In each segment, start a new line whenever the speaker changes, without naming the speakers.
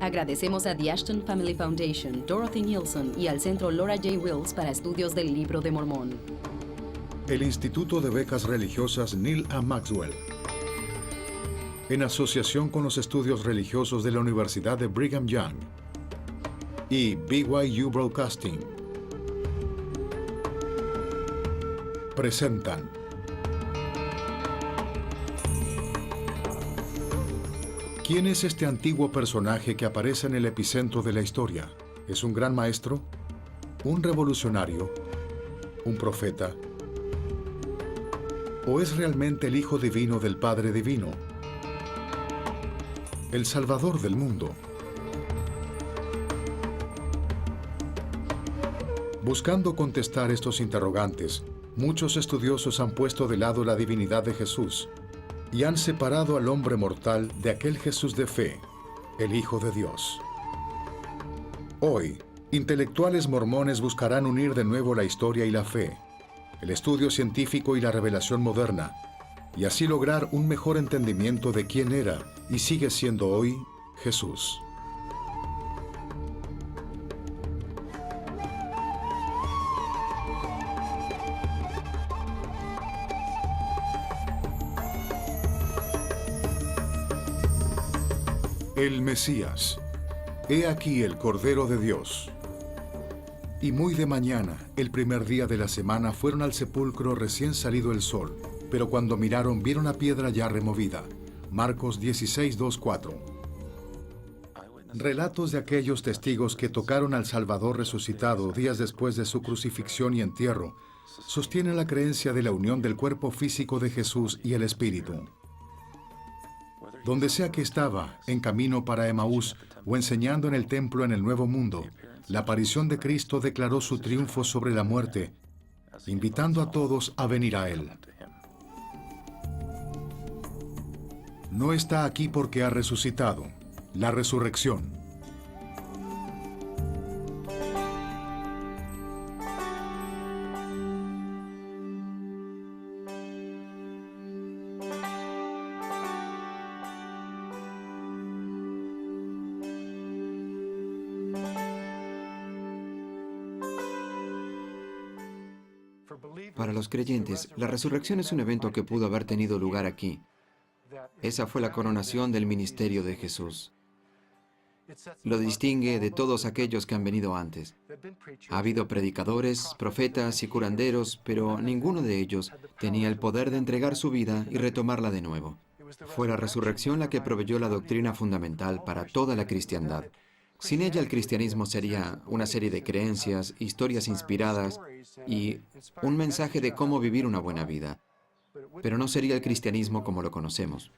Agradecemos a The Ashton Family Foundation, Dorothy Nielsen y al Centro Laura J. Wills para estudios del Libro de Mormón.
El Instituto de Becas Religiosas Neil A. Maxwell, en asociación con los estudios religiosos de la Universidad de Brigham Young y BYU Broadcasting, presentan ¿Quién es este antiguo personaje que aparece en el epicentro de la historia? ¿Es un gran maestro? ¿Un revolucionario? ¿Un profeta? ¿O es realmente el Hijo Divino del Padre Divino? El Salvador del mundo. Buscando contestar estos interrogantes, muchos estudiosos han puesto de lado la divinidad de Jesús y han separado al hombre mortal de aquel Jesús de fe, el Hijo de Dios. Hoy, intelectuales mormones buscarán unir de nuevo la historia y la fe, el estudio científico y la revelación moderna, y así lograr un mejor entendimiento de quién era y sigue siendo hoy Jesús. El Mesías. He aquí el Cordero de Dios. Y muy de mañana, el primer día de la semana, fueron al sepulcro recién salido el sol, pero cuando miraron vieron la piedra ya removida. Marcos 16:2-4. Relatos de aquellos testigos que tocaron al Salvador resucitado días después de su crucifixión y entierro sostienen la creencia de la unión del cuerpo físico de Jesús y el Espíritu. Donde sea que estaba, en camino para Emaús o enseñando en el templo en el Nuevo Mundo, la aparición de Cristo declaró su triunfo sobre la muerte, invitando a todos a venir a Él. No está aquí porque ha resucitado. La resurrección.
Para los creyentes, la resurrección es un evento que pudo haber tenido lugar aquí. Esa fue la coronación del ministerio de Jesús. Lo distingue de todos aquellos que han venido antes. Ha habido predicadores, profetas y curanderos, pero ninguno de ellos tenía el poder de entregar su vida y retomarla de nuevo. Fue la resurrección la que proveyó la doctrina fundamental para toda la cristiandad. Sin ella, el cristianismo sería una serie de creencias, historias inspiradas y un mensaje de cómo vivir una buena vida. Pero no sería el cristianismo como lo conocemos.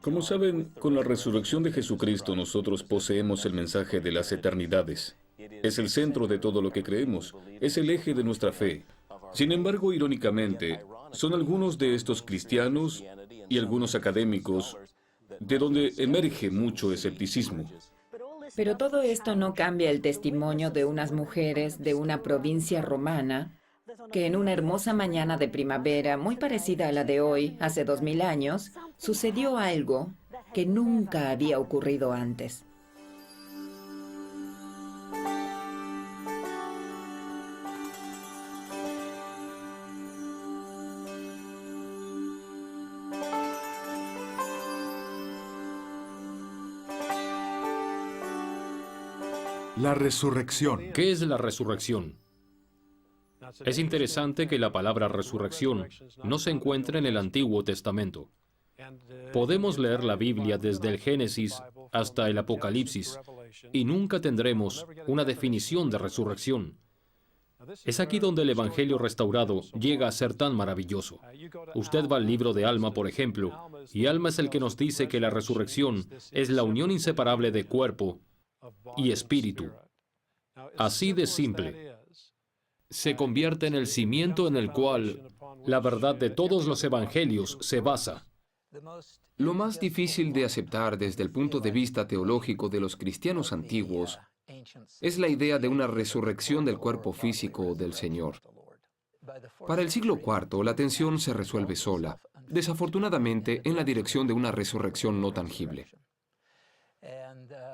Como saben, con la resurrección de Jesucristo nosotros poseemos el mensaje de las eternidades. Es el centro de todo lo que creemos, es el eje de nuestra fe. Sin embargo, irónicamente, son algunos de estos cristianos y algunos académicos de donde emerge mucho escepticismo.
Pero todo esto no cambia el testimonio de unas mujeres de una provincia romana que en una hermosa mañana de primavera, muy parecida a la de hoy, hace 2000 años, sucedió algo que nunca había ocurrido antes.
La resurrección.
¿Qué es la resurrección? Es interesante que la palabra resurrección no se encuentre en el Antiguo Testamento. Podemos leer la Biblia desde el Génesis hasta el Apocalipsis y nunca tendremos una definición de resurrección. Es aquí donde el Evangelio restaurado llega a ser tan maravilloso. Usted va al libro de Alma, por ejemplo, y Alma es el que nos dice que la resurrección es la unión inseparable de cuerpo y espíritu. Así de simple. Se convierte en el cimiento en el cual la verdad de todos los evangelios se basa.
Lo más difícil de aceptar desde el punto de vista teológico de los cristianos antiguos es la idea de una resurrección del cuerpo físico del Señor. Para el siglo IV, la tensión se resuelve sola, desafortunadamente en la dirección de una resurrección no tangible.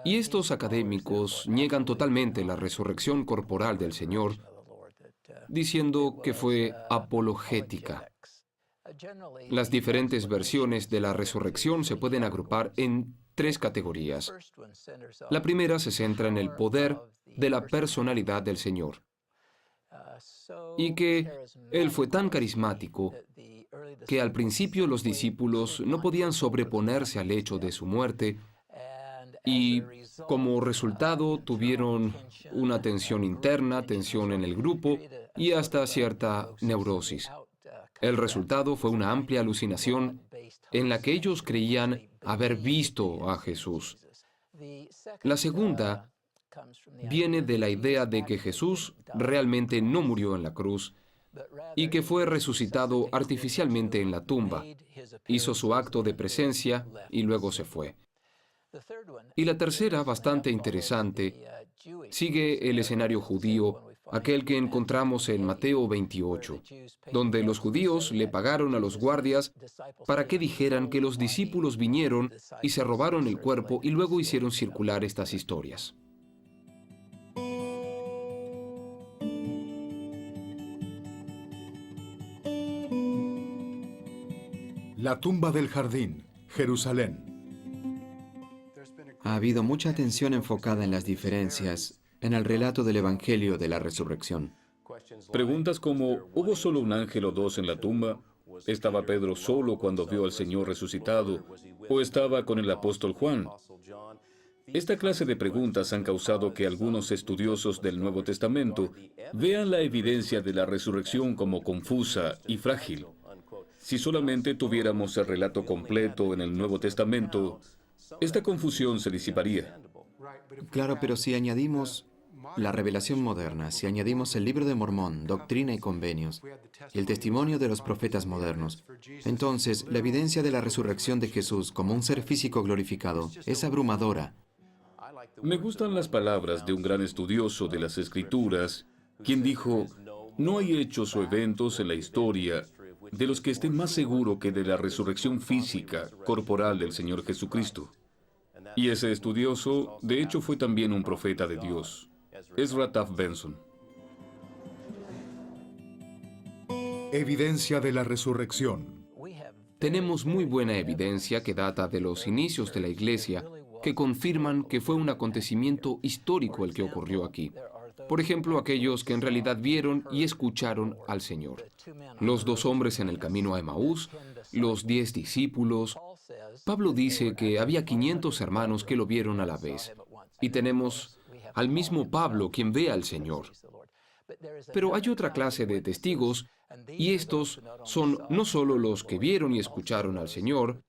Y estos académicos niegan totalmente la resurrección corporal del Señor, diciendo que fue apologética. Las diferentes versiones de la resurrección se pueden agrupar en tres categorías. La primera se centra en el poder de la personalidad del Señor, y que Él fue tan carismático que al principio los discípulos no podían sobreponerse al hecho de su muerte, y como resultado tuvieron una tensión interna, tensión en el grupo y hasta cierta neurosis. El resultado fue una amplia alucinación en la que ellos creían haber visto a Jesús. La segunda viene de la idea de que Jesús realmente no murió en la cruz y que fue resucitado artificialmente en la tumba. Hizo su acto de presencia y luego se fue. Y la tercera, bastante interesante, sigue el escenario judío, aquel que encontramos en Mateo 28, donde los judíos le pagaron a los guardias para que dijeran que los discípulos vinieron y se robaron el cuerpo y luego hicieron circular estas historias.
La tumba del jardín, Jerusalén.
Ha habido mucha atención enfocada en las diferencias en el relato del Evangelio de la Resurrección.
Preguntas como, ¿hubo solo un ángel o dos en la tumba? ¿Estaba Pedro solo cuando vio al Señor resucitado? ¿O estaba con el apóstol Juan? Esta clase de preguntas han causado que algunos estudiosos del Nuevo Testamento vean la evidencia de la resurrección como confusa y frágil. Si solamente tuviéramos el relato completo en el Nuevo Testamento, esta confusión se disiparía.
Claro, pero si añadimos la revelación moderna, si añadimos el Libro de Mormón, Doctrina y Convenios, y el testimonio de los profetas modernos, entonces la evidencia de la resurrección de Jesús como un ser físico glorificado es abrumadora.
Me gustan las palabras de un gran estudioso de las Escrituras, quien dijo, no hay hechos o eventos en la historia de los que esté más seguro que de la resurrección física, corporal del Señor Jesucristo. Y ese estudioso, de hecho, fue también un profeta de Dios, Ezra Taft Benson.
Evidencia de la resurrección.
Tenemos muy buena evidencia que data de los inicios de la Iglesia, que confirman que fue un acontecimiento histórico el que ocurrió aquí. Por ejemplo, aquellos que en realidad vieron y escucharon al Señor. Los 2 hombres en el camino a Emaús, los 10 discípulos. Pablo dice que había 500 hermanos que lo vieron a la vez. Y tenemos al mismo Pablo quien ve al Señor. Pero hay otra clase de testigos, y estos son no solo los que vieron y escucharon al Señor,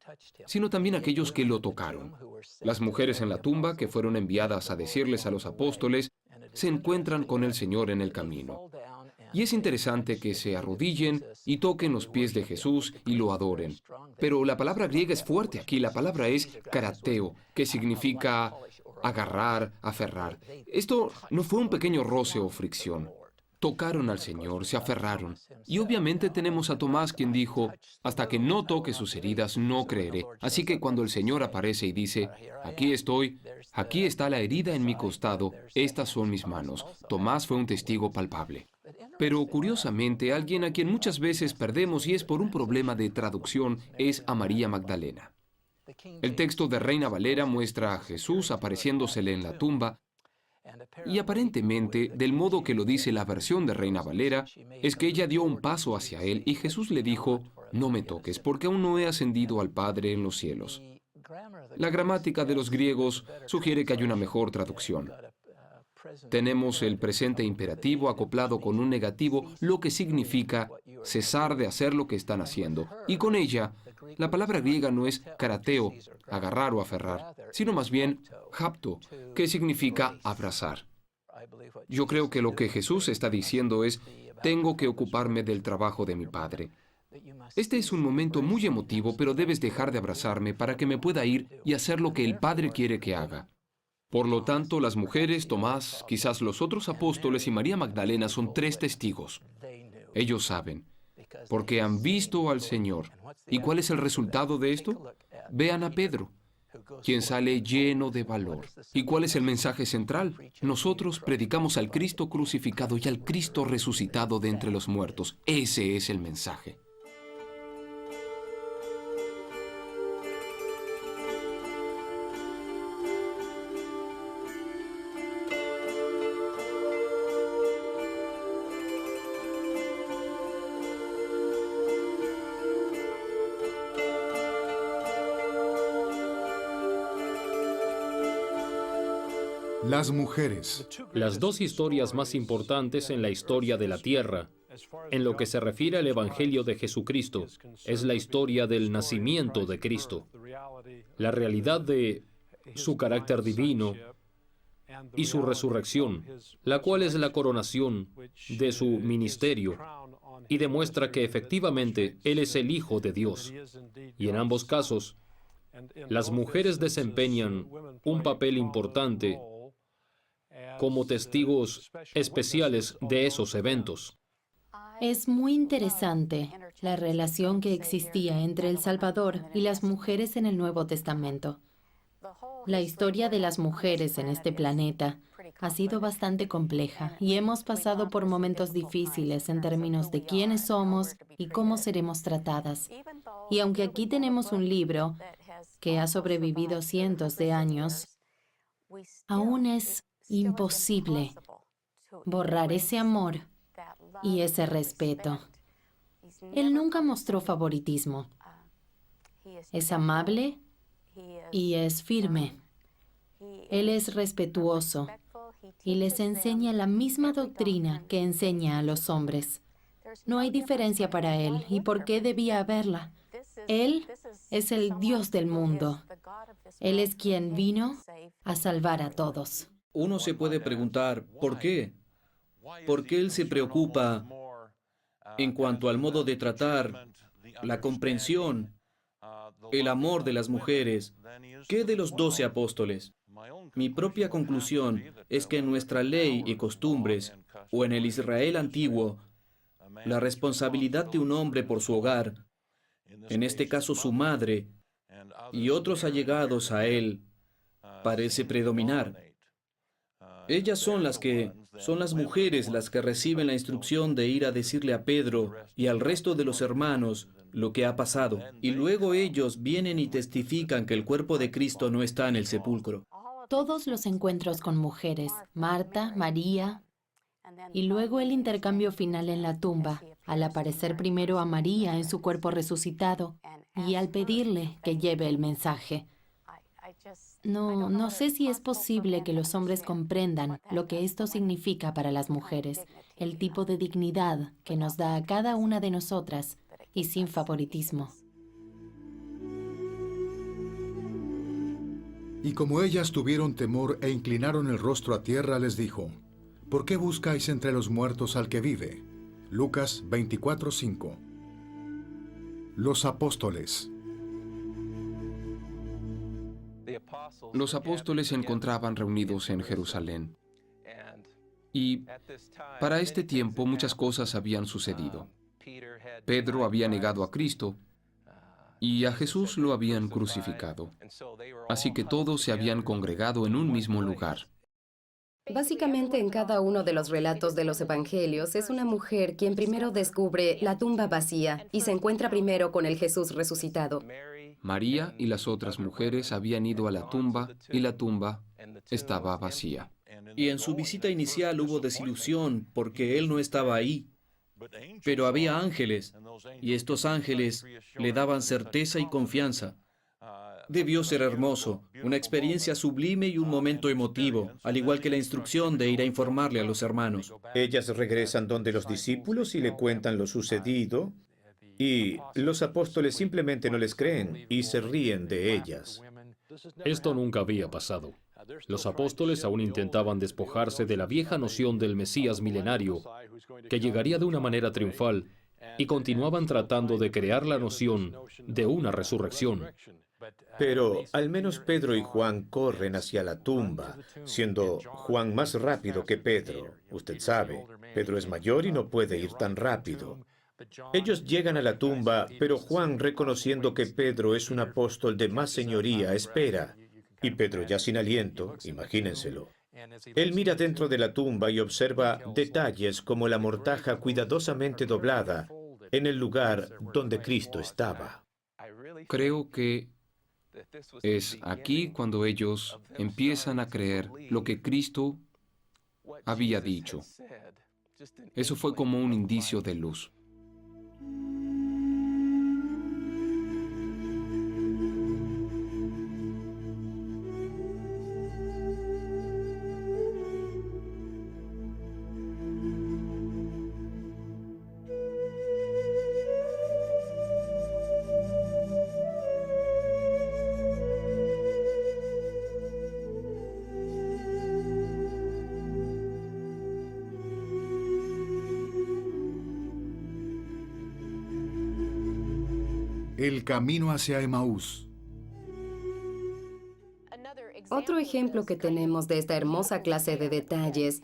sino también aquellos que lo tocaron. Las mujeres en la tumba, que fueron enviadas a decirles a los apóstoles, se encuentran con el Señor en el camino. Y es interesante que se arrodillen y toquen los pies de Jesús y lo adoren. Pero la palabra griega es fuerte aquí, la palabra es karateo, que significa agarrar, aferrar. Esto no fue un pequeño roce o fricción. Tocaron al Señor, se aferraron. Y obviamente tenemos a Tomás quien dijo, hasta que no toque sus heridas, no creeré. Así que cuando el Señor aparece y dice, aquí estoy, aquí está la herida en mi costado, estas son mis manos. Tomás fue un testigo palpable. Pero curiosamente, alguien a quien muchas veces perdemos y es por un problema de traducción, es a María Magdalena. El texto de Reina Valera muestra a Jesús apareciéndosele en la tumba, y aparentemente, del modo que lo dice la versión de Reina Valera, es que ella dio un paso hacia él y Jesús le dijo, no me toques, porque aún no he ascendido al Padre en los cielos. La gramática de los griegos sugiere que hay una mejor traducción. Tenemos el presente imperativo acoplado con un negativo, lo que significa cesar de hacer lo que están haciendo. Y con ella, la palabra griega no es karateo, agarrar o aferrar, sino más bien hapto, que significa abrazar. Yo creo que lo que Jesús está diciendo es, tengo que ocuparme del trabajo de mi Padre. Este es un momento muy emotivo, pero debes dejar de abrazarme para que me pueda ir y hacer lo que el Padre quiere que haga. Por lo tanto, las mujeres, Tomás, quizás los otros apóstoles y María Magdalena son 3 testigos. Ellos saben, porque han visto al Señor. ¿Y cuál es el resultado de esto? Vean a Pedro.
quien sale lleno de valor. ¿Y cuál es el mensaje central? Nosotros predicamos al Cristo crucificado y al Cristo resucitado de entre los muertos. Ese es el mensaje.
Las mujeres.
Las dos historias más importantes en la historia de la Tierra, en lo que se refiere al Evangelio de Jesucristo, es la historia del nacimiento de Cristo, la realidad de su carácter divino y su resurrección, la cual es la coronación de su ministerio y demuestra que efectivamente Él es el Hijo de Dios. Y en ambos casos, las mujeres desempeñan un papel importante como testigos especiales de esos eventos.
Es muy interesante la relación que existía entre el Salvador y las mujeres en el Nuevo Testamento. La historia de las mujeres en este planeta ha sido bastante compleja y hemos pasado por momentos difíciles en términos de quiénes somos y cómo seremos tratadas. Y aunque aquí tenemos un libro que ha sobrevivido cientos de años, aún es imposible borrar ese amor y ese respeto. Él nunca mostró favoritismo. Es amable y es firme. Él es respetuoso y les enseña la misma doctrina que enseña a los hombres. No hay diferencia para él. ¿Y por qué debía haberla? Él es el Dios del mundo. Él es quien vino a salvar a todos.
Uno se puede preguntar, ¿por qué? ¿Por qué él se preocupa en cuanto al modo de tratar, la comprensión, el amor de las mujeres? ¿Qué de los 12 apóstoles? Mi propia conclusión es que en nuestra ley y costumbres, o en el Israel antiguo, la responsabilidad de un hombre por su hogar, en este caso su madre, y otros allegados a él, parece predominar. Ellas son las mujeres las que reciben la instrucción de ir a decirle a Pedro y al resto de los hermanos lo que ha pasado. Y luego ellos vienen y testifican que el cuerpo de Cristo no está en el sepulcro.
Todos los encuentros con mujeres, Marta, María, y luego el intercambio final en la tumba, al aparecer primero a María en su cuerpo resucitado y al pedirle que lleve el mensaje. No sé si es posible que los hombres comprendan lo que esto significa para las mujeres, el tipo de dignidad que nos da a cada una de nosotras y sin favoritismo.
Y como ellas tuvieron temor e inclinaron el rostro a tierra, les dijo: ¿Por qué buscáis entre los muertos al que vive? Lucas 24:5. Los apóstoles.
Los apóstoles se encontraban reunidos en Jerusalén. Y para este tiempo muchas cosas habían sucedido. Pedro había negado a Cristo y a Jesús lo habían crucificado. Así que todos se habían congregado en un mismo lugar.
Básicamente, en cada uno de los relatos de los evangelios es una mujer quien primero descubre la tumba vacía y se encuentra primero con el Jesús resucitado.
María y las otras mujeres habían ido a la tumba y la tumba estaba vacía.
Y en su visita inicial hubo desilusión porque él no estaba ahí. Pero había ángeles, y estos ángeles le daban certeza y confianza. Debió ser hermoso, una experiencia sublime y un momento emotivo, al igual que la instrucción de ir a informarle a los hermanos.
Ellas regresan donde los discípulos y le cuentan lo sucedido, y los apóstoles simplemente no les creen y se ríen de ellas.
Esto nunca había pasado. Los apóstoles aún intentaban despojarse de la vieja noción del Mesías milenario, que llegaría de una manera triunfal, y continuaban tratando de crear la noción de una resurrección.
Pero al menos Pedro y Juan corren hacia la tumba, siendo Juan más rápido que Pedro. Usted sabe, Pedro es mayor y no puede ir tan rápido. Ellos llegan a la tumba, pero Juan, reconociendo que Pedro es un apóstol de más señoría, espera. Y Pedro, ya sin aliento, imagínenselo. Él mira dentro de la tumba y observa detalles como la mortaja cuidadosamente doblada en el lugar donde Cristo estaba.
Creo que es aquí cuando ellos empiezan a creer lo que Cristo había dicho. Eso fue como un indicio de luz.
El camino hacia Emaús.
Otro ejemplo que tenemos de esta hermosa clase de detalles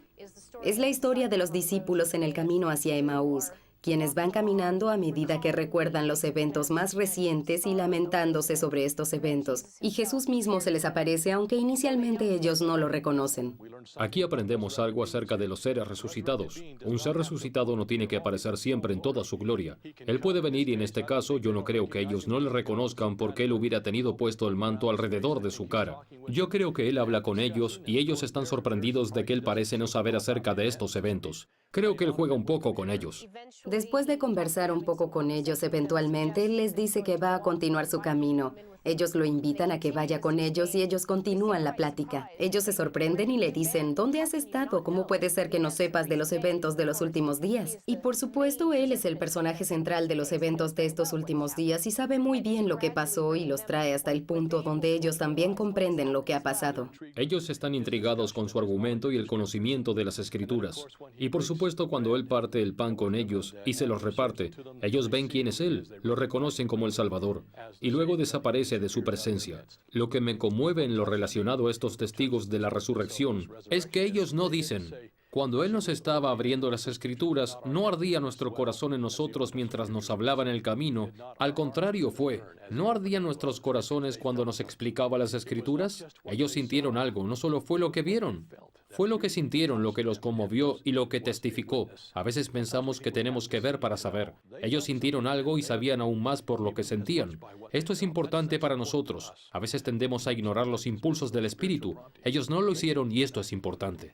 es la historia de los discípulos en el camino hacia Emaús, quienes van caminando a medida que recuerdan los eventos más recientes y lamentándose sobre estos eventos. Y Jesús mismo se les aparece, aunque inicialmente ellos no lo reconocen.
Aquí aprendemos algo acerca de los seres resucitados. Un ser resucitado no tiene que aparecer siempre en toda su gloria. Él puede venir y en este caso yo no creo que ellos no le reconozcan porque él hubiera tenido puesto el manto alrededor de su cara. Yo creo que él habla con ellos y ellos están sorprendidos de que él parece no saber acerca de estos eventos. Creo que él juega un poco con ellos.
Después de conversar un poco con ellos, eventualmente él les dice que va a continuar su camino. Ellos lo invitan a que vaya con ellos y ellos continúan la plática. Ellos se sorprenden y le dicen, ¿dónde has estado? ¿Cómo puede ser que no sepas de los eventos de los últimos días? Y por supuesto, él es el personaje central de los eventos de estos últimos días y sabe muy bien lo que pasó y los trae hasta el punto donde ellos también comprenden lo que ha pasado.
Ellos están intrigados con su argumento y el conocimiento de las Escrituras. Y por supuesto, cuando él parte el pan con ellos y se los reparte, ellos ven quién es él, lo reconocen como el Salvador, y luego desaparece de su presencia. Lo que me conmueve en lo relacionado a estos testigos de la resurrección es que ellos no dicen, cuando Él nos estaba abriendo las Escrituras, no ardía nuestro corazón en nosotros mientras nos hablaba en el camino. Al contrario fue, ¿no ardían nuestros corazones cuando nos explicaba las Escrituras? Ellos sintieron algo, no solo fue lo que vieron. Fue lo que sintieron, lo que los conmovió y lo que testificó. A veces pensamos que tenemos que ver para saber. Ellos sintieron algo y sabían aún más por lo que sentían. Esto es importante para nosotros. A veces tendemos a ignorar los impulsos del Espíritu. Ellos no lo hicieron y esto es importante.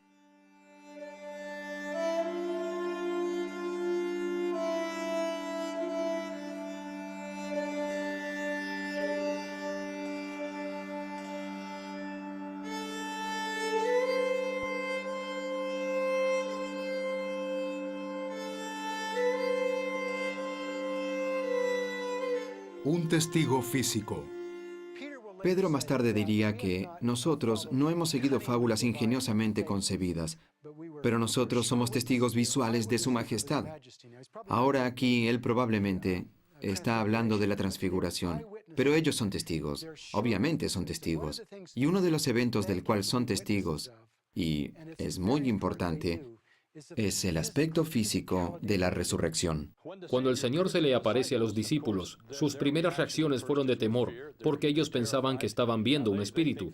Un testigo físico.
Pedro más tarde diría que nosotros no hemos seguido fábulas ingeniosamente concebidas, pero nosotros somos testigos visuales de su majestad. Ahora aquí él probablemente está hablando de la transfiguración, pero ellos son testigos, obviamente son testigos. Y uno de los eventos del cual son testigos, y es muy importante, es el aspecto físico de la resurrección.
Cuando el Señor se le aparece a los discípulos, sus primeras reacciones fueron de temor, porque ellos pensaban que estaban viendo un espíritu.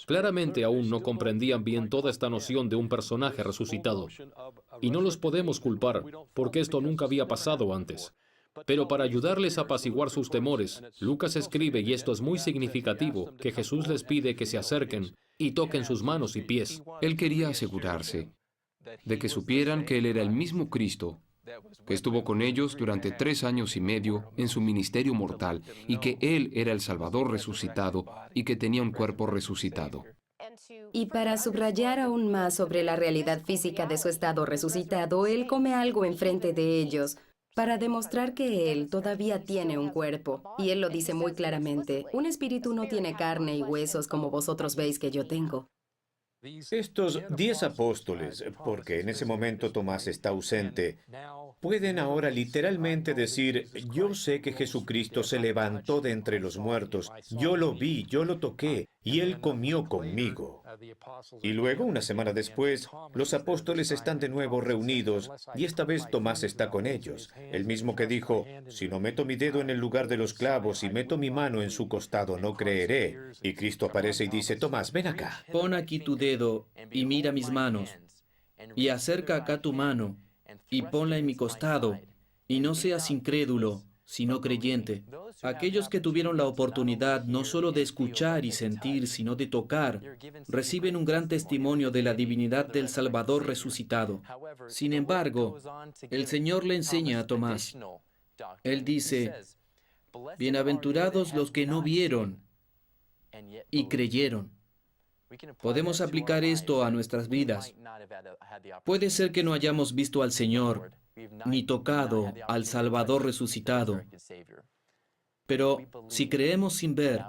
Claramente aún no comprendían bien toda esta noción de un personaje resucitado. Y no los podemos culpar, porque esto nunca había pasado antes. Pero para ayudarles a apaciguar sus temores, Lucas escribe, y esto es muy significativo, que Jesús les pide que se acerquen y toquen sus manos y pies.
Él quería asegurarse de que supieran que Él era el mismo Cristo, que estuvo con ellos durante 3 años y medio en su ministerio mortal, y que Él era el Salvador resucitado y que tenía un cuerpo resucitado.
Y para subrayar aún más sobre la realidad física de su estado resucitado, Él come algo enfrente de ellos para demostrar que Él todavía tiene un cuerpo. Y Él lo dice muy claramente, un espíritu no tiene carne y huesos como vosotros veis que yo tengo.
Estos 10 apóstoles, porque en ese momento Tomás está ausente, pueden ahora literalmente decir, yo sé que Jesucristo se levantó de entre los muertos, yo lo vi, yo lo toqué, y Él comió conmigo. Y luego, una semana después, los apóstoles están de nuevo reunidos y esta vez Tomás está con ellos, el mismo que dijo, si no meto mi dedo en el lugar de los clavos y meto mi mano en su costado, no creeré. Y Cristo aparece y dice, Tomás, ven acá.
Pon aquí tu dedo y mira mis manos, y acerca acá tu mano y ponla en mi costado, y no seas incrédulo, sino creyente. Aquellos que tuvieron la oportunidad no solo de escuchar y sentir, sino de tocar, reciben un gran testimonio de la divinidad del Salvador resucitado. Sin embargo, el Señor le enseña a Tomás. Él dice, bienaventurados los que no vieron y creyeron. Podemos aplicar esto a nuestras vidas. Puede ser que no hayamos visto al Señor, ni tocado al Salvador resucitado. Pero si creemos sin ver,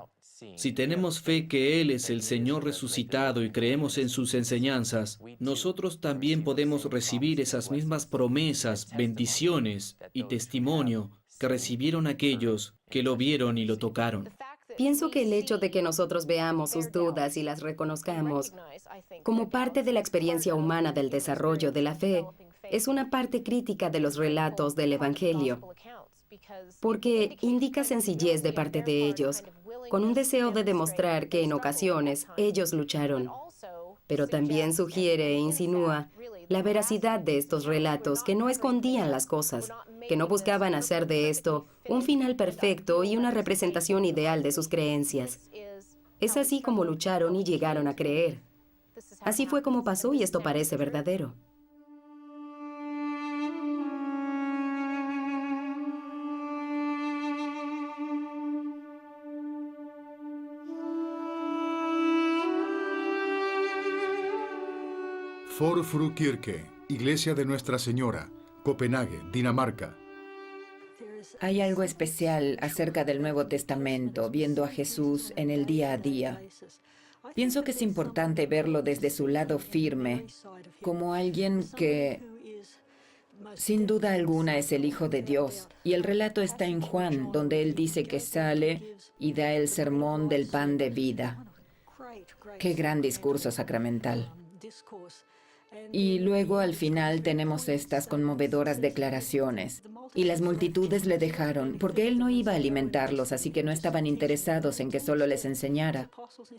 si tenemos fe que Él es el Señor resucitado y creemos en sus enseñanzas, nosotros también podemos recibir esas mismas promesas, bendiciones y testimonio que recibieron aquellos que lo vieron y lo tocaron.
Pienso que el hecho de que nosotros veamos sus dudas y las reconozcamos como parte de la experiencia humana del desarrollo de la fe es una parte crítica de los relatos del Evangelio, porque indica sencillez de parte de ellos, con un deseo de demostrar que en ocasiones ellos lucharon, pero también sugiere e insinúa la veracidad de estos relatos que no escondían las cosas, que no buscaban hacer de esto un final perfecto y una representación ideal de sus creencias. Es así como lucharon y llegaron a creer. Así fue como pasó y esto parece verdadero.
For Fru Kirke, Iglesia de Nuestra Señora, Copenhague, Dinamarca.
Hay algo especial acerca del Nuevo Testamento, viendo a Jesús en el día a día. Pienso que es importante verlo desde su lado firme, como alguien que, sin duda alguna, es el Hijo de Dios. Y el relato está en Juan, donde él dice que sale y da el sermón del pan de vida. Qué gran discurso sacramental. Y luego al final tenemos estas conmovedoras declaraciones. Y las multitudes le dejaron, porque él no iba a alimentarlos, así que no estaban interesados en que solo les enseñara.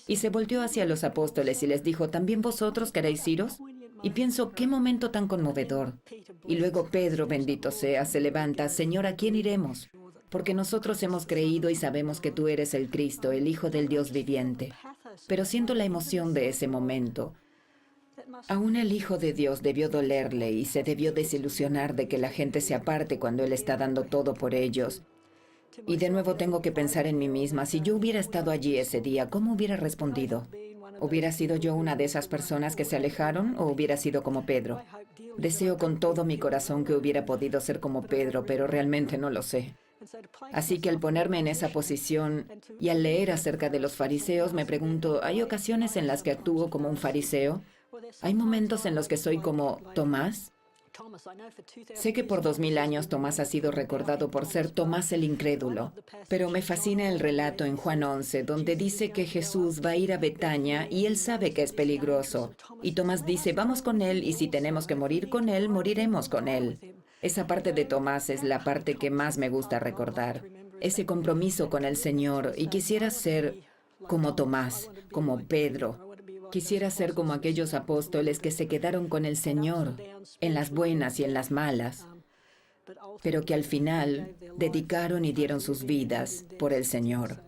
Y se volteó hacia los apóstoles y les dijo, ¿también vosotros queréis iros? Y pienso, qué momento tan conmovedor. Y luego Pedro, bendito sea, se levanta, Señor, ¿a quién iremos? Porque nosotros hemos creído y sabemos que tú eres el Cristo, el Hijo del Dios viviente. Pero siento la emoción de ese momento. Aún el Hijo de Dios debió dolerle y se debió desilusionar de que la gente se aparte cuando Él está dando todo por ellos. Y de nuevo tengo que pensar en mí misma, si yo hubiera estado allí ese día, ¿cómo hubiera respondido? ¿Hubiera sido yo una de esas personas que se alejaron o hubiera sido como Pedro? Deseo con todo mi corazón que hubiera podido ser como Pedro, pero realmente no lo sé. Así que al ponerme en esa posición y al leer acerca de los fariseos, me pregunto, ¿hay ocasiones en las que actúo como un fariseo? ¿Hay momentos en los que soy como Tomás? Sé que por 2000 años Tomás ha sido recordado por ser Tomás el incrédulo, pero me fascina el relato en Juan 11, donde dice que Jesús va a ir a Betania y él sabe que es peligroso. Y Tomás dice, vamos con él y si tenemos que morir con él, moriremos con él. Esa parte de Tomás es la parte que más me gusta recordar. Ese compromiso con el Señor, y quisiera ser como Tomás, como Pedro. Quisiera ser como aquellos apóstoles que se quedaron con el Señor en las buenas y en las malas, pero que al final dedicaron y dieron sus vidas por el Señor.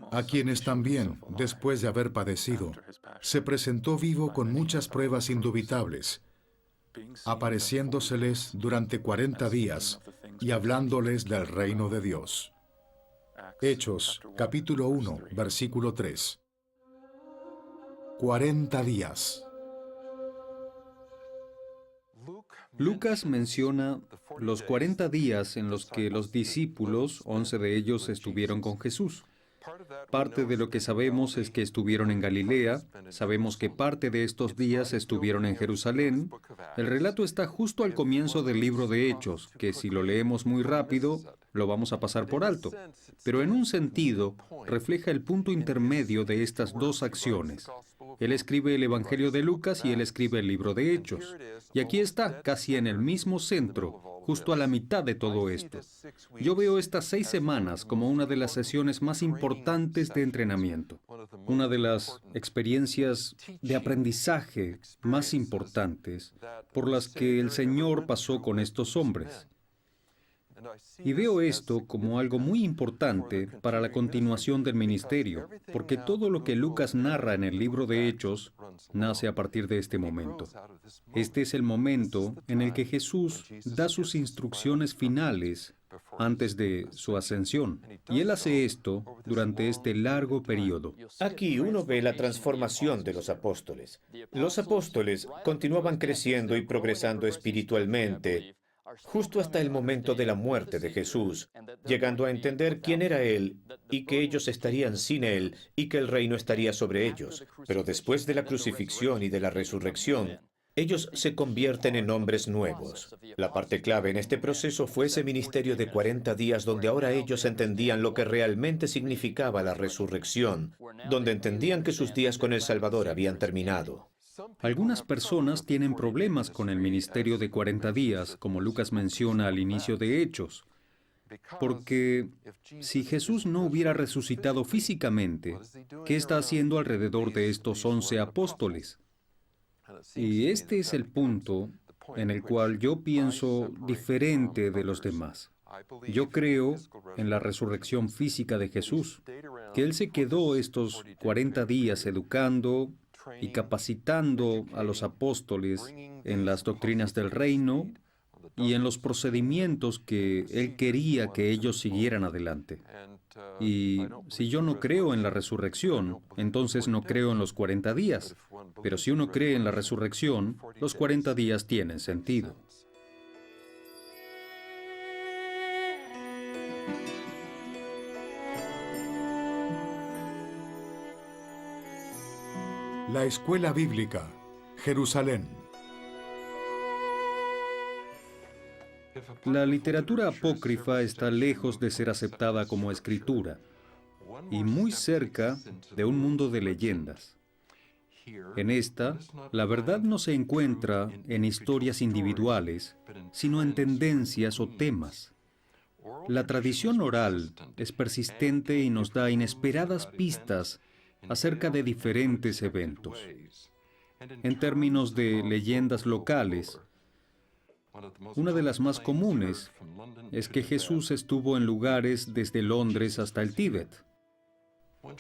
A quienes también, después de haber padecido, se presentó vivo con muchas pruebas indubitables, apareciéndoseles durante 40 días y hablándoles del reino de Dios. Hechos, capítulo 1, versículo 3. 40 días.
Lucas menciona los 40 días en los que los discípulos, 11 de ellos, estuvieron con Jesús. Parte de lo que sabemos es que estuvieron en Galilea, sabemos que parte de estos días estuvieron en Jerusalén. El relato está justo al comienzo del libro de Hechos, que si lo leemos muy rápido, lo vamos a pasar por alto. Pero en un sentido, refleja el punto intermedio de estas dos acciones. Él escribe el Evangelio de Lucas y él escribe el libro de Hechos. Y aquí está, casi en el mismo centro, justo a la mitad de todo esto. Yo veo estas 6 semanas como una de las sesiones más importantes de entrenamiento, una de las experiencias de aprendizaje más importantes por las que el Señor pasó con estos hombres. Y veo esto como algo muy importante para la continuación del ministerio, porque todo lo que Lucas narra en el libro de Hechos nace a partir de este momento. Este es el momento en el que Jesús da sus instrucciones finales antes de su ascensión. Y Él hace esto durante este largo periodo.
Aquí uno ve la transformación de los apóstoles. Los apóstoles continuaban creciendo y progresando espiritualmente, justo hasta el momento de la muerte de Jesús, llegando a entender quién era Él y que ellos estarían sin Él y que el reino estaría sobre ellos. Pero después de la crucifixión y de la resurrección, ellos se convierten en hombres nuevos. La parte clave en este proceso fue ese ministerio de 40 días donde ahora ellos entendían lo que realmente significaba la resurrección, donde entendían que sus días con el Salvador habían terminado.
Algunas personas tienen problemas con el ministerio de 40 días, como Lucas menciona al inicio de Hechos, porque si Jesús no hubiera resucitado físicamente, ¿qué está haciendo alrededor de estos 11 apóstoles? Y este es el punto en el cual yo pienso diferente de los demás. Yo creo en la resurrección física de Jesús, que Él se quedó estos 40 días educando y capacitando a los apóstoles en las doctrinas del reino y en los procedimientos que Él quería que ellos siguieran adelante. Y si yo no creo en la resurrección, entonces no creo en los 40 días. Pero si uno cree en la resurrección, los 40 días tienen sentido.
La Escuela Bíblica, Jerusalén.
La literatura apócrifa está lejos de ser aceptada como escritura y muy cerca de un mundo de leyendas. En esta, la verdad no se encuentra en historias individuales, sino en tendencias o temas. La tradición oral es persistente y nos da inesperadas pistas acerca de diferentes eventos. En términos de leyendas locales, una de las más comunes es que Jesús estuvo en lugares desde Londres hasta el Tíbet.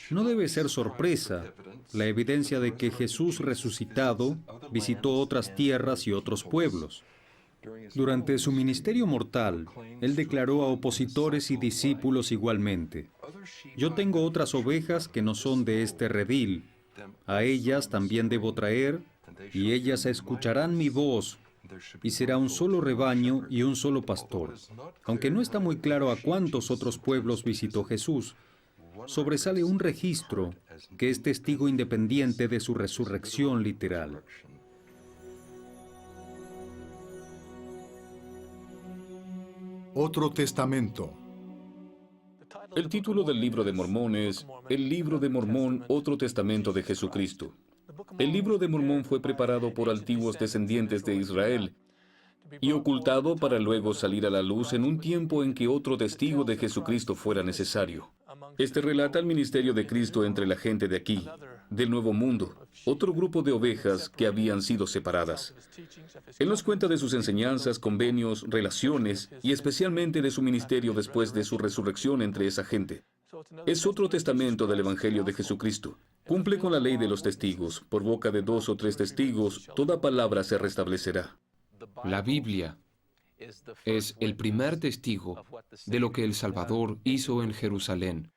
No debe ser sorpresa la evidencia de que Jesús resucitado visitó otras tierras y otros pueblos. Durante su ministerio mortal, Él declaró a opositores y discípulos igualmente: yo tengo otras ovejas que no son de este redil. A ellas también debo traer, y ellas escucharán mi voz, y será un solo rebaño y un solo pastor. Aunque no está muy claro a cuántos otros pueblos visitó Jesús, sobresale un registro que es testigo independiente de su resurrección literal.
Otro testamento.
El título del libro de Mormón es El libro de Mormón, otro testamento de Jesucristo. El libro de Mormón fue preparado por antiguos descendientes de Israel y ocultado para luego salir a la luz en un tiempo en que otro testigo de Jesucristo fuera necesario. Este relata el ministerio de Cristo entre la gente de aquí, del Nuevo Mundo, otro grupo de ovejas que habían sido separadas. Él nos cuenta de sus enseñanzas, convenios, relaciones y especialmente de su ministerio después de su resurrección entre esa gente. Es otro testamento del Evangelio de Jesucristo. Cumple con la ley de los testigos. Por boca de 2 o 3 testigos, toda palabra se restablecerá.
La Biblia es el primer testigo de lo que el Salvador hizo en Jerusalén.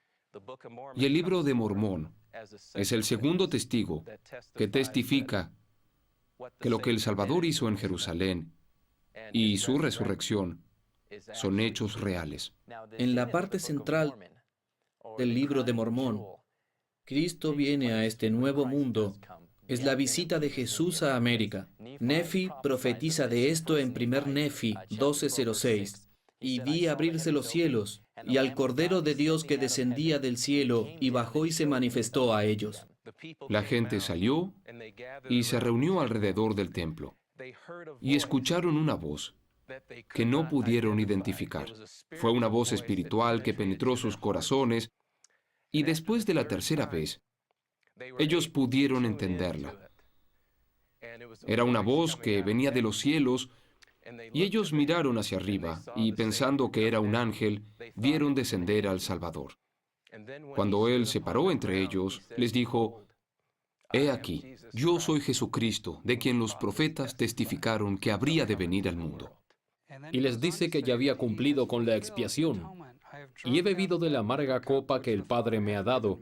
Y el libro de Mormón es el segundo testigo que testifica que lo que el Salvador hizo en Jerusalén y su resurrección son hechos reales.
En la parte central del libro de Mormón, Cristo viene a este nuevo mundo. Es la visita de Jesús a América. Nefi profetiza de esto en 1 Nefi 12:06. y vi abrirse los cielos, y al Cordero de Dios que descendía del cielo, y bajó y se manifestó a ellos.
La gente salió y se reunió alrededor del templo, y escucharon una voz que no pudieron identificar. Fue una voz espiritual que penetró sus corazones, y después de la tercera vez, ellos pudieron entenderla. Era una voz que venía de los cielos, y ellos miraron hacia arriba, y pensando que era un ángel, vieron descender al Salvador. Cuando Él se paró entre ellos, les dijo: «He aquí, yo soy Jesucristo, de quien los profetas testificaron que habría de venir al mundo».
Y les dice que ya había cumplido con la expiación, y he bebido de la amarga copa que el Padre me ha dado,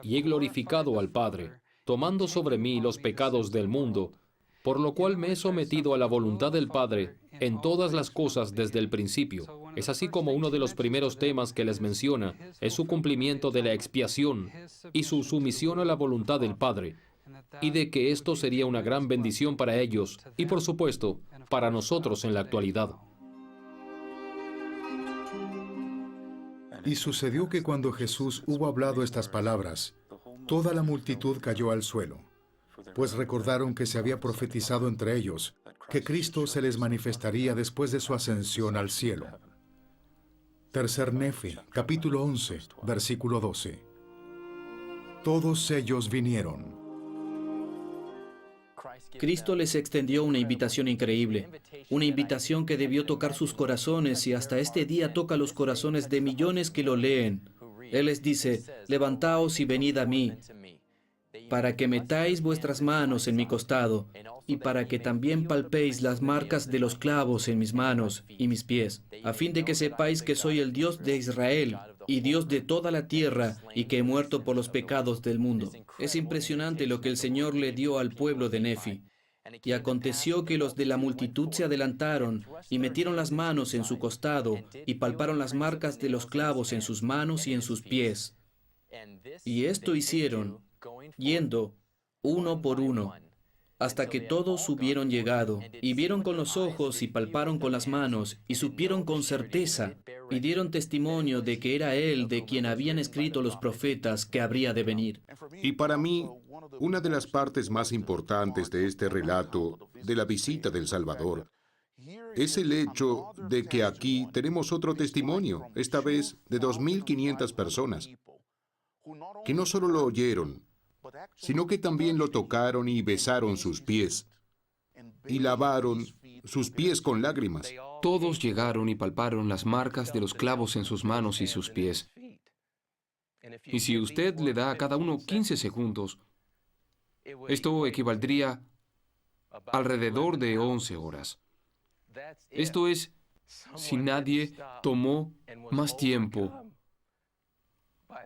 y he glorificado al Padre, tomando sobre mí los pecados del mundo, por lo cual me he sometido a la voluntad del Padre en todas las cosas desde el principio. Es así como uno de los primeros temas que les menciona es su cumplimiento de la expiación y su sumisión a la voluntad del Padre, y de que esto sería una gran bendición para ellos y, por supuesto, para nosotros en la actualidad.
Y sucedió que cuando Jesús hubo hablado estas palabras, toda la multitud cayó al suelo, pues recordaron que se había profetizado entre ellos que Cristo se les manifestaría después de su ascensión al cielo. Tercer Nefi, capítulo 11, versículo 12. Todos ellos vinieron.
Cristo les extendió una invitación increíble, una invitación que debió tocar sus corazones y hasta este día toca los corazones de millones que lo leen. Él les dice: «Levantaos y venid a mí, para que metáis vuestras manos en mi costado, y para que también palpéis las marcas de los clavos en mis manos y mis pies, a fin de que sepáis que soy el Dios de Israel y Dios de toda la tierra, y que he muerto por los pecados del mundo». Es impresionante lo que el Señor le dio al pueblo de Nefi. Y aconteció que los de la multitud se adelantaron y metieron las manos en su costado y palparon las marcas de los clavos en sus manos y en sus pies. Y esto hicieron, yendo uno por uno, hasta que todos hubieron llegado, y vieron con los ojos y palparon con las manos, y supieron con certeza, y dieron testimonio de que era Él de quien habían escrito los profetas que habría de venir.
Y para mí, una de las partes más importantes de este relato de la visita del Salvador es el hecho de que aquí tenemos otro testimonio, esta vez de 2.500 personas, que no solo lo oyeron, sino que también lo tocaron y besaron sus pies, y lavaron sus pies con lágrimas.
Todos llegaron y palparon las marcas de los clavos en sus manos y sus pies. Y si usted le da a cada uno 15 segundos, esto equivaldría alrededor de 11 horas. Esto es, si nadie tomó más tiempo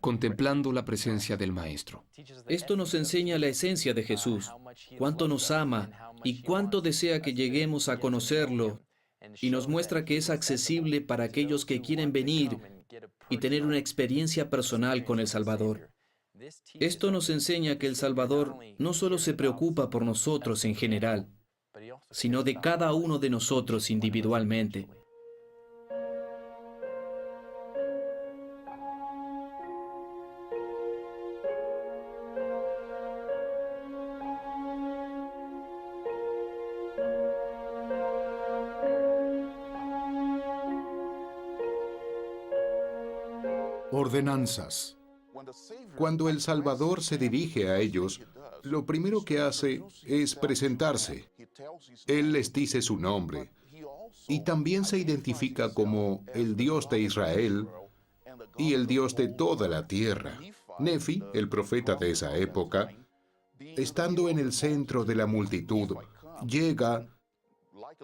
contemplando la presencia del Maestro.
Esto nos enseña la esencia de Jesús, cuánto nos ama y cuánto desea que lleguemos a conocerlo, y nos muestra que es accesible para aquellos que quieren venir y tener una experiencia personal con el Salvador. Esto nos enseña que el Salvador no solo se preocupa por nosotros en general, sino de cada uno de nosotros individualmente.
Ordenanzas.
Cuando el Salvador se dirige a ellos, lo primero que hace es presentarse. Él les dice su nombre y también se identifica como el Dios de Israel y el Dios de toda la tierra. Nefi, el profeta de esa época, estando en el centro de la multitud, llega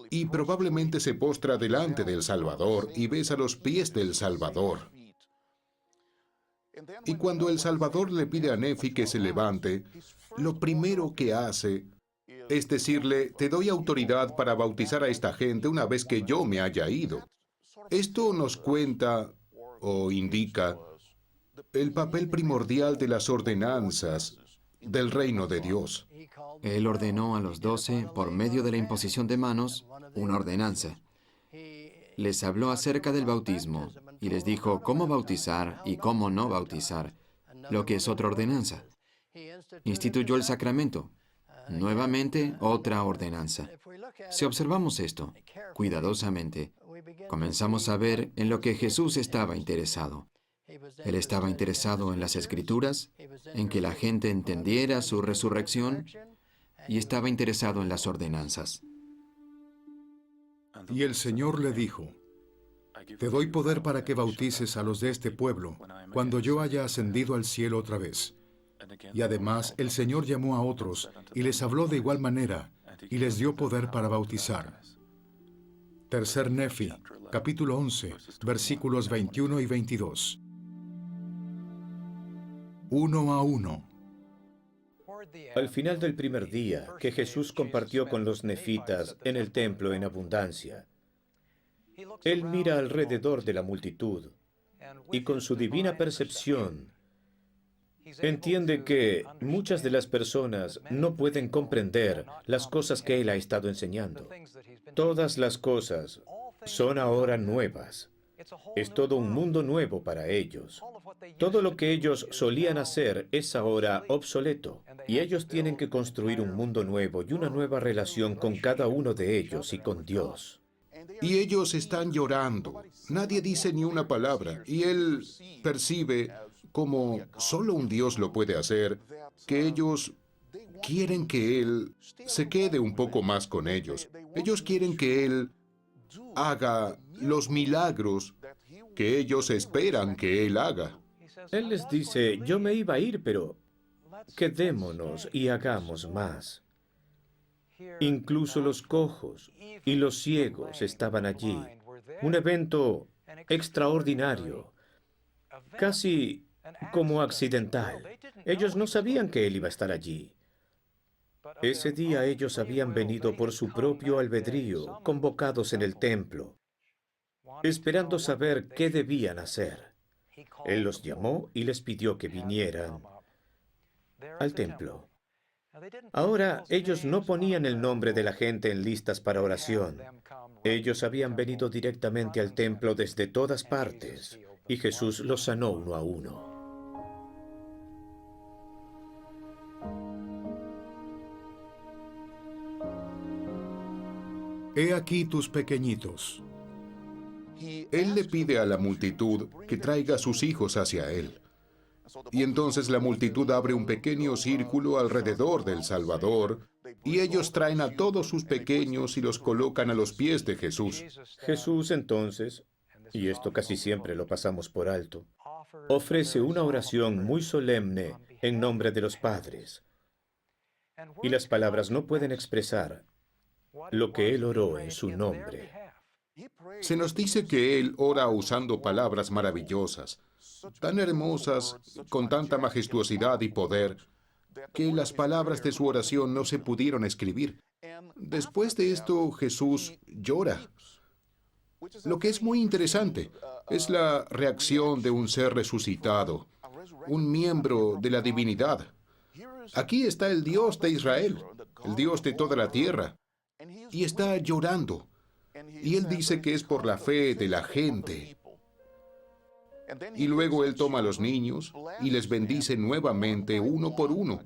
y probablemente se postra delante del Salvador y besa los pies del Salvador. Y cuando el Salvador le pide a Nefi que se levante, lo primero que hace es decirle: te doy autoridad para bautizar a esta gente una vez que yo me haya ido. Esto nos cuenta o indica el papel primordial de las ordenanzas del reino de Dios.
Él ordenó a los 12, por medio de la imposición de manos, una ordenanza. les habló acerca del bautismo y les dijo cómo bautizar y cómo no bautizar, lo que es otra ordenanza. Instituyó el sacramento. Nuevamente, otra ordenanza. Si observamos esto cuidadosamente, comenzamos a ver en lo que Jesús estaba interesado. Él estaba interesado en las Escrituras, en que la gente entendiera su resurrección, y estaba interesado en las ordenanzas.
Y el Señor le dijo, te doy poder para que bautices a los de este pueblo cuando yo haya ascendido al cielo otra vez. Y además el Señor llamó a otros y les habló de igual manera y les dio poder para bautizar. Tercer Nefi, capítulo 11, versículos 21 y 22. Uno a uno.
Al final del primer día que Jesús compartió con los nefitas en el templo en abundancia, Él mira alrededor de la multitud y con su divina percepción entiende que muchas de las personas no pueden comprender las cosas que Él ha estado enseñando. Todas las cosas son ahora nuevas. Es todo un mundo nuevo para ellos. Todo lo que ellos solían hacer es ahora obsoleto. Y ellos tienen que construir un mundo nuevo y una nueva relación con cada uno de ellos y con Dios.
Y ellos están llorando. Nadie dice ni una palabra. Y Él percibe, como solo un Dios lo puede hacer, que ellos quieren que Él se quede un poco más con ellos. Ellos quieren que Él haga los milagros que ellos esperan que Él haga.
Él les dice, yo me iba a ir, pero quedémonos y hagamos más. Incluso los cojos y los ciegos estaban allí. Un evento extraordinario, casi como accidental. Ellos no sabían que Él iba a estar allí. Ese día ellos habían venido por su propio albedrío, convocados en el templo, esperando saber qué debían hacer. Él los llamó y les pidió que vinieran al templo. Ahora ellos no ponían el nombre de la gente en listas para oración. Ellos habían venido directamente al templo desde todas partes, y Jesús los sanó uno a uno.
He aquí tus pequeñitos.
Él le pide a la multitud que traiga a sus hijos hacia Él. Y entonces la multitud abre un pequeño círculo alrededor del Salvador, y ellos traen a todos sus pequeños y los colocan a los pies de Jesús.
Jesús entonces, y esto casi siempre lo pasamos por alto, ofrece una oración muy solemne en nombre de los padres. Y las palabras no pueden expresar lo que Él oró en su nombre.
Se nos dice que Él ora usando palabras maravillosas, tan hermosas, con tanta majestuosidad y poder, que las palabras de su oración no se pudieron escribir. Después de esto, Jesús llora. Lo que es muy interesante es la reacción de un ser resucitado, un miembro de la divinidad. Aquí está el Dios de Israel, el Dios de toda la tierra, y está llorando. Y Él dice que es por la fe de la gente. Y luego Él toma a los niños y les bendice nuevamente uno por uno.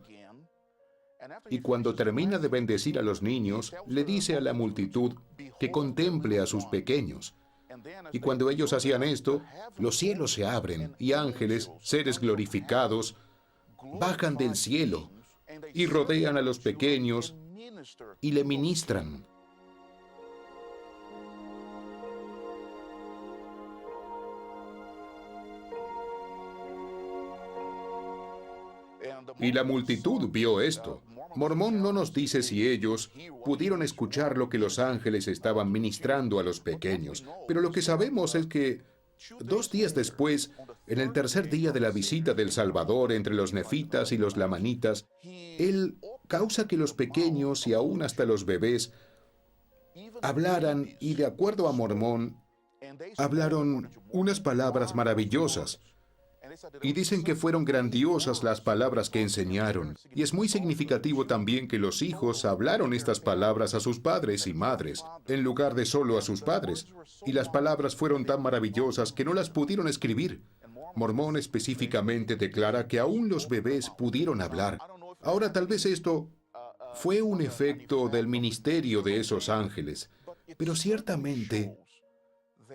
Y cuando termina de bendecir a los niños, le dice a la multitud que contemple a sus pequeños. Y cuando ellos hacían esto, los cielos se abren y ángeles, seres glorificados, bajan del cielo y rodean a los pequeños y le ministran. Y la multitud vio esto. Mormón no nos dice si ellos pudieron escuchar lo que los ángeles estaban ministrando a los pequeños, pero lo que sabemos es que 2 días después, en el tercer día de la visita del Salvador entre los nefitas y los lamanitas, Él causa que los pequeños y aún hasta los bebés hablaran, y de acuerdo a Mormón, hablaron unas palabras maravillosas. Y dicen que fueron grandiosas las palabras que enseñaron. Y es muy significativo también que los hijos hablaron estas palabras a sus padres y madres, en lugar de solo a sus padres. Y las palabras fueron tan maravillosas que no las pudieron escribir. Mormón específicamente declara que aún los bebés pudieron hablar. Ahora, tal vez esto fue un efecto del ministerio de esos ángeles, pero ciertamente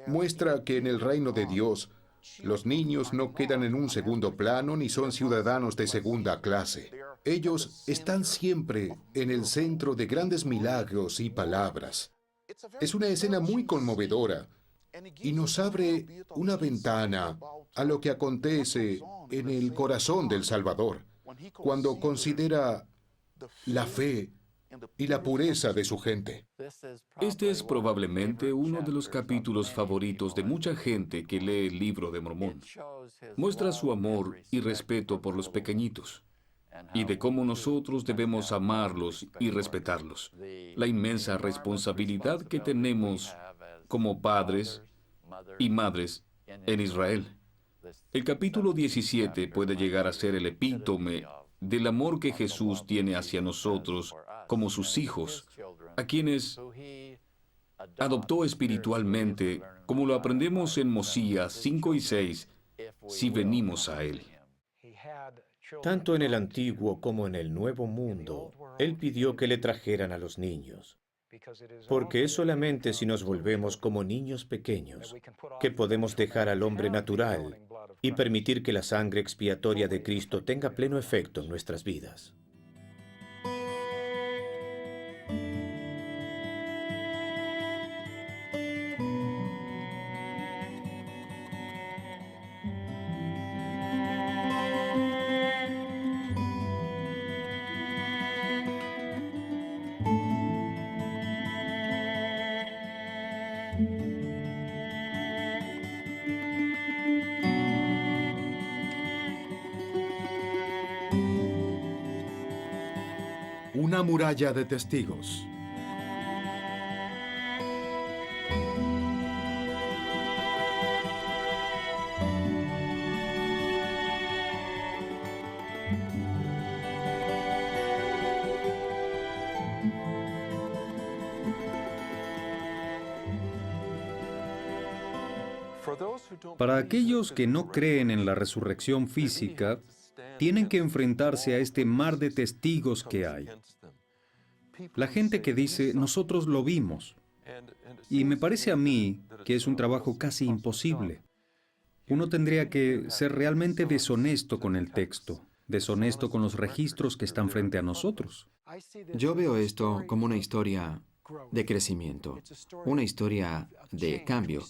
muestra que en el reino de Dios, los niños no quedan en un segundo plano ni son ciudadanos de segunda clase. Ellos están siempre en el centro de grandes milagros y palabras. Es una escena muy conmovedora y nos abre una ventana a lo que acontece en el corazón del Salvador, cuando considera la fe y la pureza de su gente.
Este es probablemente uno de los capítulos favoritos de mucha gente que lee el libro de Mormón. Muestra su amor y respeto por los pequeñitos y de cómo nosotros debemos amarlos y respetarlos. La inmensa responsabilidad que tenemos como padres y madres en Israel. El capítulo 17 puede llegar a ser el epítome del amor que Jesús tiene hacia nosotros como sus hijos, a quienes adoptó espiritualmente, como lo aprendemos en Mosías 5 y 6, si venimos a Él.
Tanto en el Antiguo como en el Nuevo Mundo, Él pidió que le trajeran a los niños. Porque es solamente si nos volvemos como niños pequeños que podemos dejar al hombre natural y permitir que la sangre expiatoria de Cristo tenga pleno efecto en nuestras vidas.
Una muralla de testigos.
Para aquellos que no creen en la resurrección física, tienen que enfrentarse a este mar de testigos que hay. La gente que dice, nosotros lo vimos. Y me parece a mí que es un trabajo casi imposible. Uno tendría que ser realmente deshonesto con el texto, deshonesto con los registros que están frente a nosotros.
Yo veo esto como una historia de crecimiento, una historia de cambio.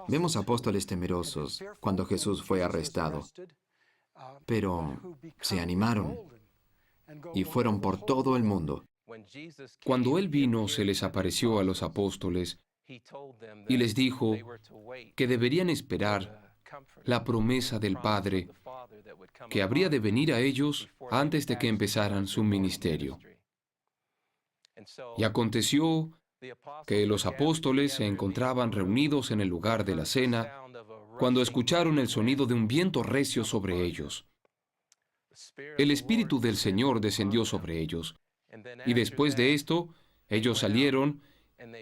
Vemos apóstoles temerosos cuando Jesús fue arrestado, pero se animaron y fueron por todo el mundo.
Cuando Él vino, se les apareció a los apóstoles y les dijo que deberían esperar la promesa del Padre, que habría de venir a ellos antes de que empezaran su ministerio. Y aconteció que los apóstoles se encontraban reunidos en el lugar de la cena cuando escucharon el sonido de un viento recio sobre ellos. El Espíritu del Señor descendió sobre ellos, y después de esto, ellos salieron,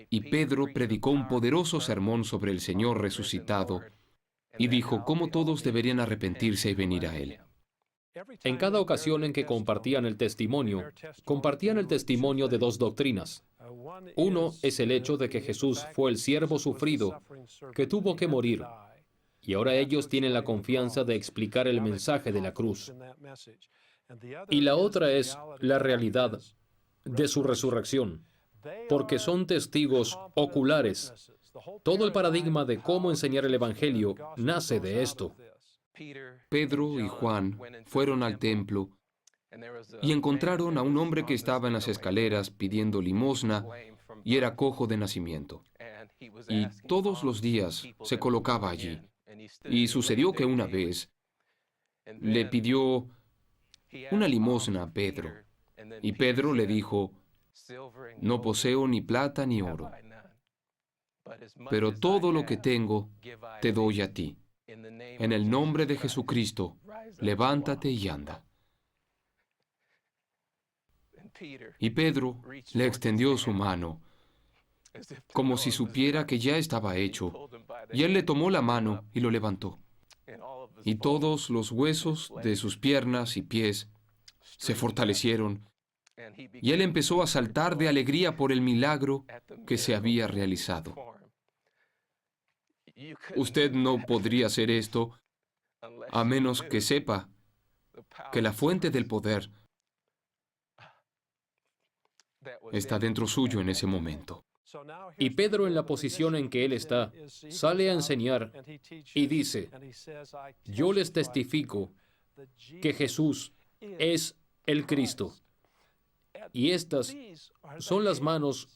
y Pedro predicó un poderoso sermón sobre el Señor resucitado, y dijo cómo todos deberían arrepentirse y venir a Él.
En cada ocasión en que compartían el testimonio de dos doctrinas. Uno es el hecho de que Jesús fue el siervo sufrido, que tuvo que morir, y ahora ellos tienen la confianza de explicar el mensaje de la cruz. Y la otra es la realidad de su resurrección, porque son testigos oculares. Todo el paradigma de cómo enseñar el Evangelio nace de esto.
Pedro y Juan fueron al templo y encontraron a un hombre que estaba en las escaleras pidiendo limosna y era cojo de nacimiento. Y todos los días se colocaba allí. Y sucedió que una vez le pidió una limosna a Pedro. Y Pedro le dijo, no poseo ni plata ni oro, pero todo lo que tengo te doy a ti. En el nombre de Jesucristo, levántate y anda. Y Pedro le extendió su mano, como si supiera que ya estaba hecho, y él le tomó la mano y lo levantó. Y todos los huesos de sus piernas y pies se fortalecieron, y él empezó a saltar de alegría por el milagro que se había realizado. Usted no podría hacer esto a menos que sepa que la fuente del poder está dentro suyo en ese momento.
Y Pedro, en la posición en que él está, sale a enseñar y dice: yo les testifico que Jesús es el Cristo. Y estas son las manos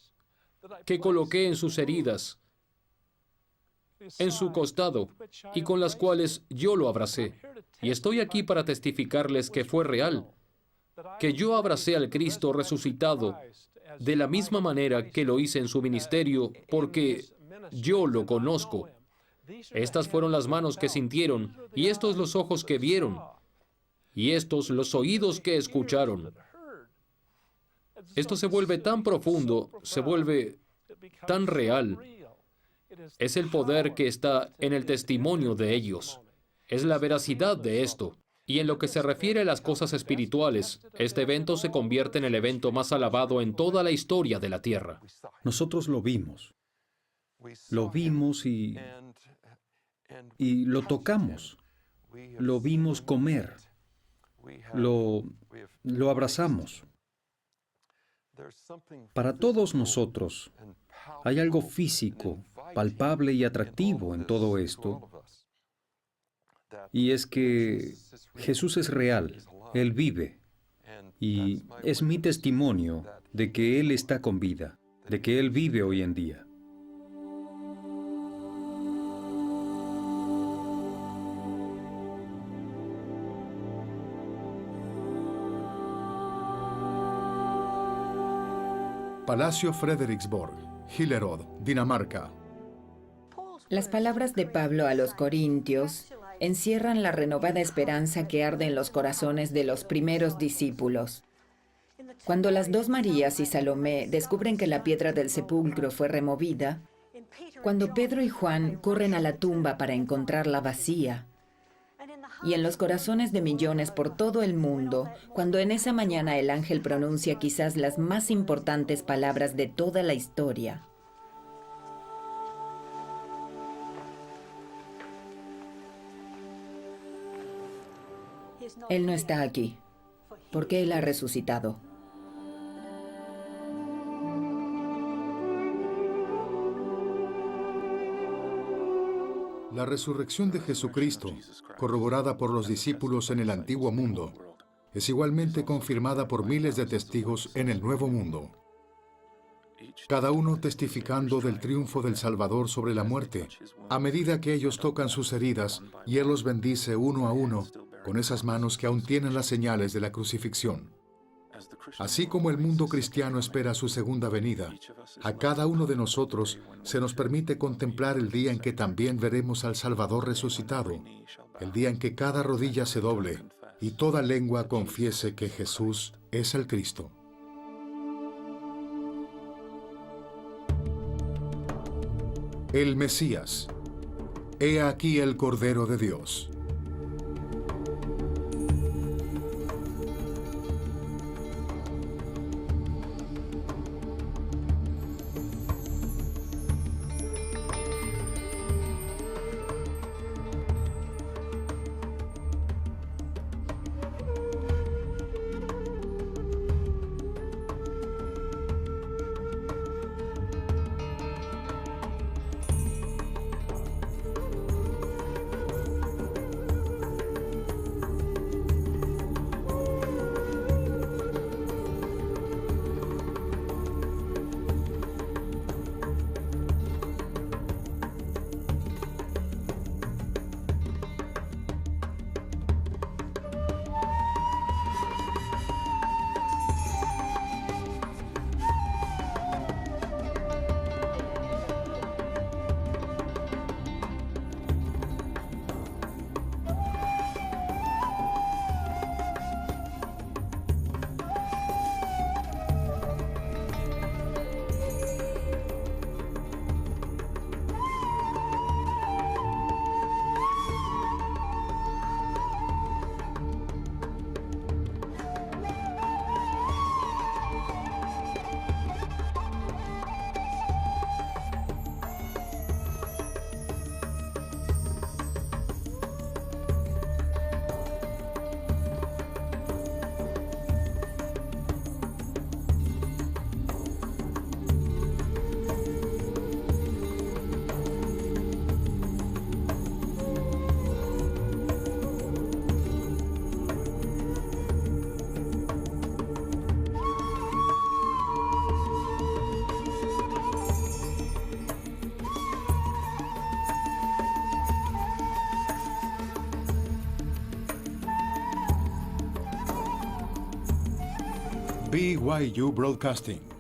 que coloqué en sus heridas, en su costado, y con las cuales yo lo abracé. Y estoy aquí para testificarles que fue real, que yo abracé al Cristo resucitado de la misma manera que lo hice en su ministerio, porque yo lo conozco. Estas fueron las manos que sintieron, y estos los ojos que vieron, y estos los oídos que escucharon. Esto se vuelve tan profundo, se vuelve tan real. Es el poder que está en el testimonio de ellos. Es la veracidad de esto. Y en lo que se refiere a las cosas espirituales, este evento se convierte en el evento más alabado en toda la historia de la Tierra.
Nosotros lo vimos. Lo vimos y lo tocamos. Lo vimos comer. Lo abrazamos. Para todos nosotros, hay algo físico, palpable y atractivo en todo esto. Y es que Jesús es real, Él vive, y es mi testimonio de que Él está con vida, de que Él vive hoy en día.
Palacio Frederiksborg, Hillerød, Dinamarca.
Las palabras de Pablo a los Corintios encierran la renovada esperanza que arde en los corazones de los primeros discípulos. Cuando las dos Marías y Salomé descubren que la piedra del sepulcro fue removida, cuando Pedro y Juan corren a la tumba para encontrarla vacía, y en los corazones de millones por todo el mundo, cuando en esa mañana el ángel pronuncia quizás las más importantes palabras de toda la historia: Él no está aquí, porque Él ha resucitado.
La resurrección de Jesucristo, corroborada por los discípulos en el antiguo mundo, es igualmente confirmada por miles de testigos en el nuevo mundo. Cada uno testificando del triunfo del Salvador sobre la muerte, a medida que ellos tocan sus heridas y Él los bendice uno a uno con esas manos que aún tienen las señales de la crucifixión. Así como el mundo cristiano espera su segunda venida, a cada uno de nosotros se nos permite contemplar el día en que también veremos al Salvador resucitado, el día en que cada rodilla se doble y toda lengua confiese que Jesús es el Cristo. El Mesías. He aquí el Cordero de Dios. BYU Broadcasting.